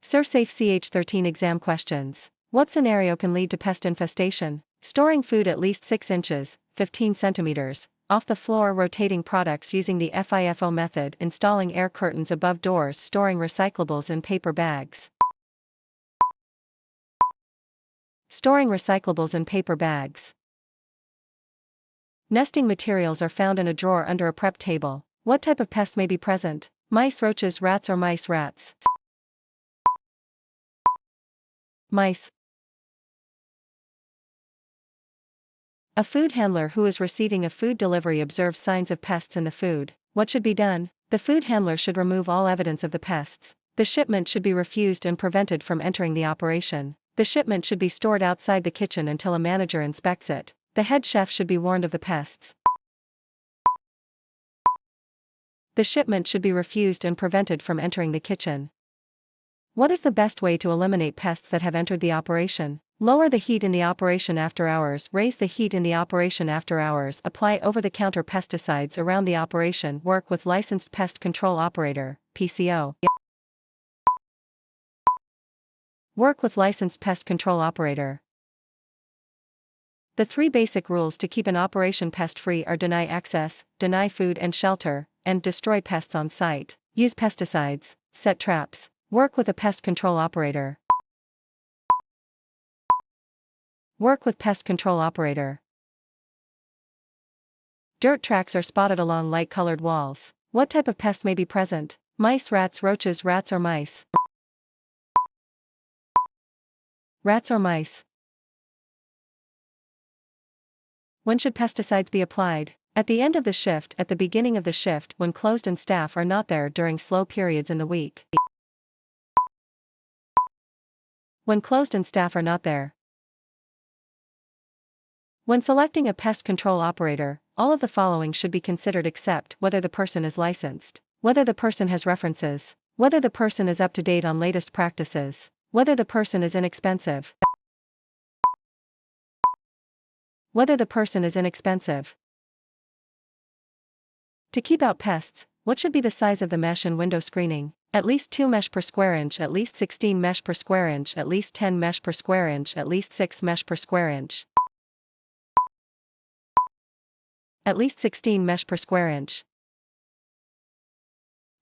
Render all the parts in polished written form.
ServSafe CH13 exam questions. What scenario can lead to pest infestation? Storing food at least 6 inches, 15 centimeters, off the floor, rotating products using the FIFO method, installing air curtains above doors, storing recyclables in paper bags. Storing recyclables in paper bags. Nesting materials are found in a drawer under a prep table. What type of pest may be present? Mice, roaches, rats, or mice, rats? Mice. A food handler who is receiving a food delivery observes signs of pests in the food. What should be done? The food handler should remove all evidence of the pests. The shipment should be refused and prevented from entering the operation. The shipment should be stored outside the kitchen until a manager inspects it. The head chef should be warned of the pests. The shipment should be refused and prevented from entering the kitchen. What is the best way to eliminate pests that have entered the operation? Lower the heat in the operation after hours, raise the heat in the operation after hours, apply over-the-counter pesticides around the operation, work with licensed pest control operator, PCO. Work with licensed pest control operator. The 3 basic rules to keep an operation pest-free are deny access, deny food and shelter, and destroy pests on site. Use pesticides, set traps, work with a pest control operator. Work with pest control operator. Dirt tracks are spotted along light-colored walls. What type of pest may be present? Mice, rats, roaches, rats or mice? Rats or mice? When should pesticides be applied? At the end of the shift, at the beginning of the shift, when closed and staff are not there during slow periods in the week. When closed and staff are not there. When selecting a pest control operator, all of the following should be considered except whether the person is licensed, whether the person has references, whether the person is up to date on latest practices, whether the person is inexpensive. Whether the person is inexpensive. To keep out pests, what should be the size of the mesh and window screening? At least 2 mesh per square inch, at least 16 mesh per square inch, at least 10 mesh per square inch, at least 6 mesh per square inch. At least 16 mesh per square inch.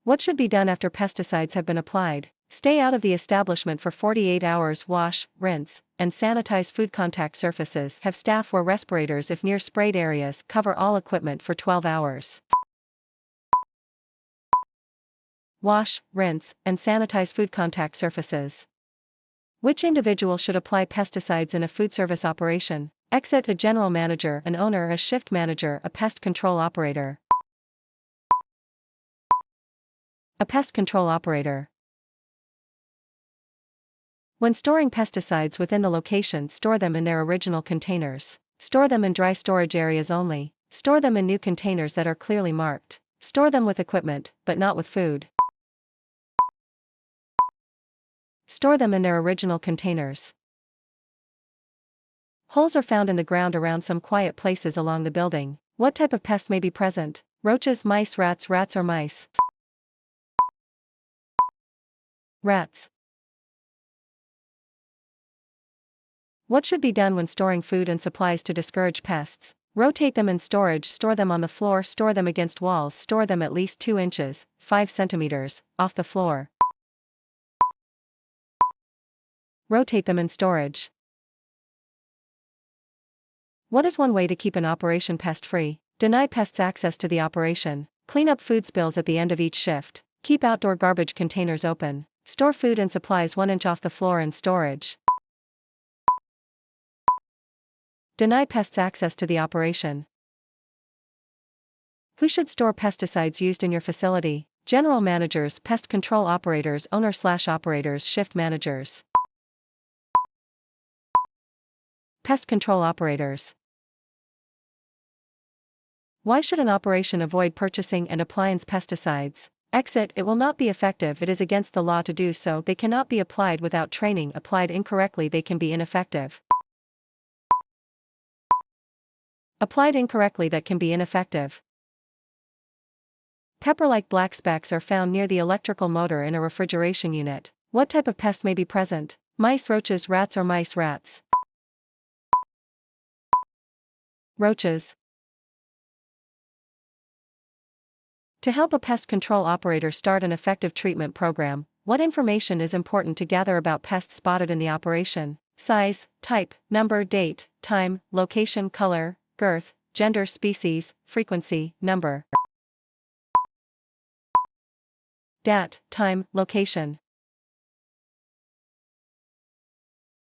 What should be done after pesticides have been applied? Stay out of the establishment for 48 hours, wash, rinse, and sanitize food contact surfaces, have staff wear respirators if near sprayed areas, cover all equipment for 12 hours. Wash, rinse, and sanitize food contact surfaces. Which individual should apply pesticides in a food service operation? Exit: a general manager, an owner, a shift manager, a pest control operator. A pest control operator. When storing pesticides within the location, store them in their original containers. Store them in dry storage areas only. Store them in new containers that are clearly marked. Store them with equipment, but not with food. Store them in their original containers. Holes are found in the ground around some quiet places along the building. What type of pest may be present? Roaches, mice, rats, rats or mice? Rats. What should be done when storing food and supplies to discourage pests? Rotate them in storage, store them on the floor, store them against walls, store them at least 2 inches, 5 centimeters, off the floor. Rotate them in storage. What is one way to keep an operation pest-free? Deny pests access to the operation. Clean up food spills at the end of each shift. Keep outdoor garbage containers open. Store food and supplies 1 inch off the floor in storage. Deny pests access to the operation. Who should store pesticides used in your facility? General managers, pest control operators, owner/operators, shift managers. Pest control operators. Why should an operation avoid purchasing and appliance pesticides? Exit: it will not be effective. It is against the law to do so. They cannot be applied without training. Applied incorrectly, they can be ineffective. Applied incorrectly, that can be ineffective. Pepper-like black specks are found near the electrical motor in a refrigeration unit. What type of pest may be present? Mice, roaches, rats, or mice, rats? Roaches. To help a pest control operator start an effective treatment program, what information is important to gather about pests spotted in the operation? Size, type, number, date, time, location, color, girth, gender, species, frequency, number. Dat, time, location.